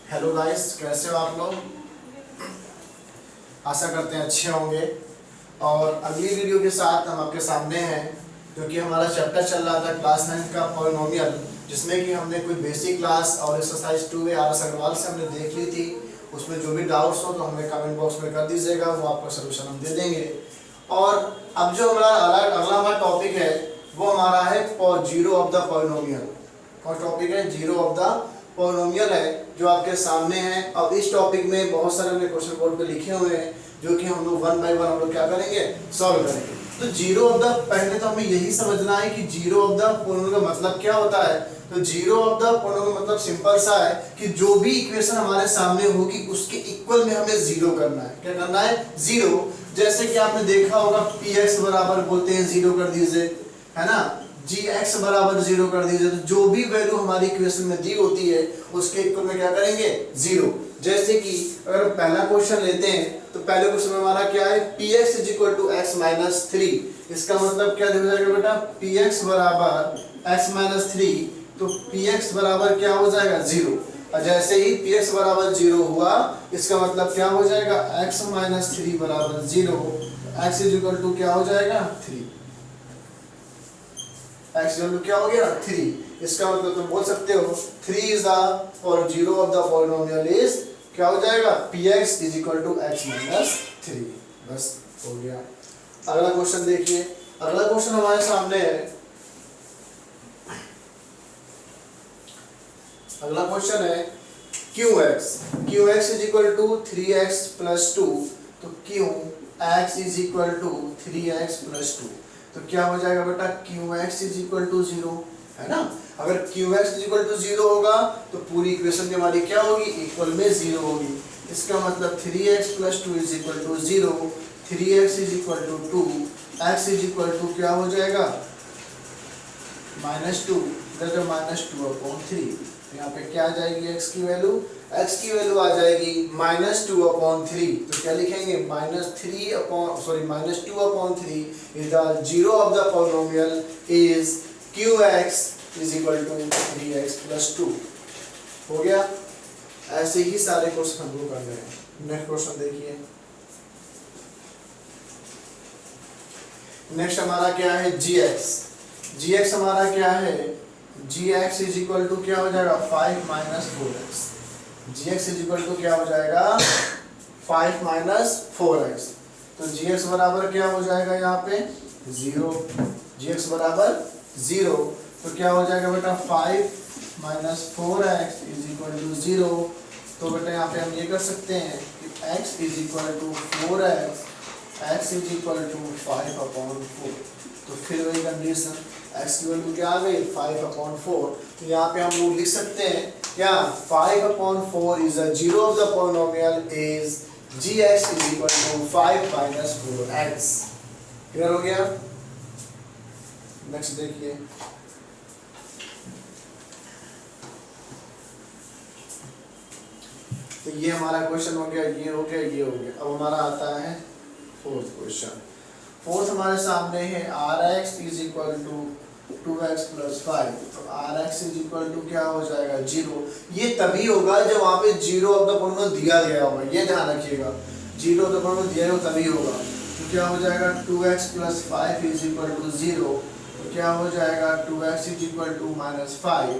Hello guys, कैसे हो आप लोग। आशा करते हैं अच्छे होंगे। और अगली वीडियो के साथ हम आपके सामने हैं, क्योंकि हमारा चैप्टर चल रहा था क्लास 9 का पॉलिनोमियल, जिसमें कि हमने कोई बेसिक क्लास और एक्सरसाइज 2 आर एस अग्रवाल से हमने देख ली थी। उसमें जो भी डाउट्स हो तो हमें कमेंट बॉक्स में कर दीजिएगा, वो आपका सोल्यूशन हम दे देंगे। और अब जो हमारा अगला हमारा टॉपिक है वो हमारा है जीरो ऑफ द पॉलिनोमियल। और टॉपिक है जीरो ऑफ द पॉलिनोमियल है, जो आपके सामने है। अब इस टॉपिक में बहुत सारे हमने क्वेश्चन बोर्ड पे लिखे हुए हैं, जो कि हम लोग वन बाय वन हम लोग क्या करेंगे, सॉल्व करेंगे। तो जीरो ऑफ द, पहले तो हमें यही समझना है कि जीरो ऑफ द पॉलिनोमियल का मतलब क्या होता है। तो जीरो ऑफ द पॉलिनोमियल का मतलब सिंपल सा है कि जो भी इक्वेशन हमारे सामने होगी उसके इक्वल में हमें जीरो करना है। क्या करना है? जीरो। जैसे कि आपने देखा होगा px बराबर बोलते हैं जीरो कर दीजिए, है ना, gx बराबर जीरो कर दीजिए। तो जो भी वैल्यू हमारी इक्वेशन में दी होती है उसके इक्वल में क्या करेंगे, जीरो। जैसे कि अगर पहला क्वेश्चन लेते हैं तो पहले क्वेश्चन में हमारा क्या है, px = x - 3। इसका मतलब क्या हो जाएगा बेटा, px बराबर x - 3, तो px बराबर क्या हो जाएगा, जीरो। और जैसे ही px बराबर जीरो हुआ, इसका मतलब क्या हो जाएगा, x - 3 बराबर जीरो। x = क्या हो जाएगा, 3। x वैल्यू क्या हो गया, 3। इसका मतलब तुम बोल सकते हो 3 इज द, और zero of the polynomial is क्या हो जाएगा, px = x - 3। बस हो गया। अगला क्वेश्चन देखिए। अगला क्वेश्चन हमारे सामने है, अगला क्वेश्चन है qx = 3x + 2। तो qx = 3x + 2, तो क्या हो जाएगा बेटा, qx = 0, है ना। अगर qx = 0 होगा तो पूरी इक्वेशन की हमारी क्या होगी, इक्वल में 0 होगी। इसका मतलब 3x + 2 = 0, 3x = 2, x = क्या हो जाएगा, -2, इधर -2/3। यहाँ पे क्या आ जाएगी x की वैल्यू, x की वैल्यू आ जाएगी -2/3। तो क्या लिखेंगे, -2/3 is the zero of the polynomial is qx = 3x + 2। हो गया। ऐसे ही सारे क्वेश्चन हम लोग कर रहे हैं। नेक्स्ट क्वेश्चन देखिए। नेक्स्ट हमारा क्या है, gx हमारा क्या है, gx = क्या हो जाएगा, 5 - 4x। gx = क्या हो जाएगा, 5 - 4x। तो gx बराबर क्या हो जाएगा, यहाँ पे 0। gx बराबर 0, तो क्या हो जाएगा बेटा, 5 - 4x = 0। तो बेटा यहाँ पे हम ये कर सकते हैं कि x = 4x, x = 5/4। तो फिर वही कंडीशन, x की वैल्यू क्या आ गई, 5/4। तो यहाँ पे हम लोग लिख सकते हैं क्या, 5/4 is the zero of the polynomial is gx = 5 - 4x। Clear हो गया। नेक्स्ट देखिए। तो ये हमारा क्वेश्चन हो गया, ये हो गया, ये हो गया। अब हमारा आता है फोर्थ क्वेश्चन। फोर्थ हमारे सामने है rx = 2x + 5। तो rx = क्या हो जाएगा, 0। ये तभी होगा जब वहाँ पे जीरो ऑफ द पॉलिनोमियल दिया गया होगा, ये ध्यान रखिएगा। जीरो ऑफ द पॉलिनोमियल दिया हो तभी होगा। तो क्या हो जाएगा, 2x + 5 = 0। तो क्या हो जाएगा, 2x = -5,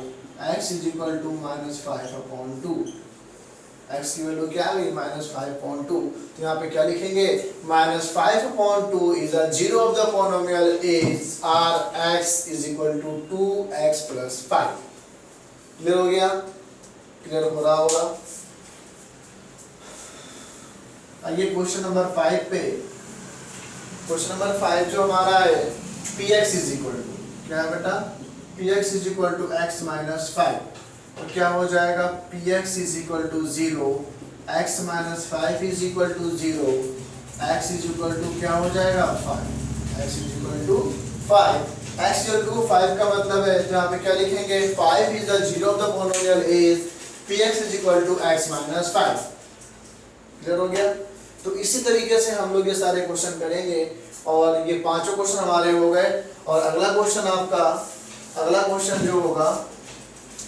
x = -5/2। x की वैल्यू क्या आ गई, -5/2। तो यहाँ पे क्या लिखेंगे, -5/2 is the zero of the polynomial is rx = 2x + 5। Clear हो गया, क्लियर हो रहा होगा। आइए क्वेश्चन नंबर 5 पे। क्वेश्चन नंबर 5 जो हमारा है, px = क्या है बेटा, px = x - 5। तो क्या हो जाएगा, px = 0, x - 5 = 0, x क्या हो जाएगा, 5। x = 5। x = 5 का मतलब है, जहाँ पे क्या लिखेंगे, 5 is the zero of the polynomial is px = x - 5। Clear हो गया। तो इसी तरीके से हम लोग ये सारे क्वेश्चन करेंगे, और ये पांचों क्वेश्चन हमारे हो गए। और अगला क्वेश्चन जो होगा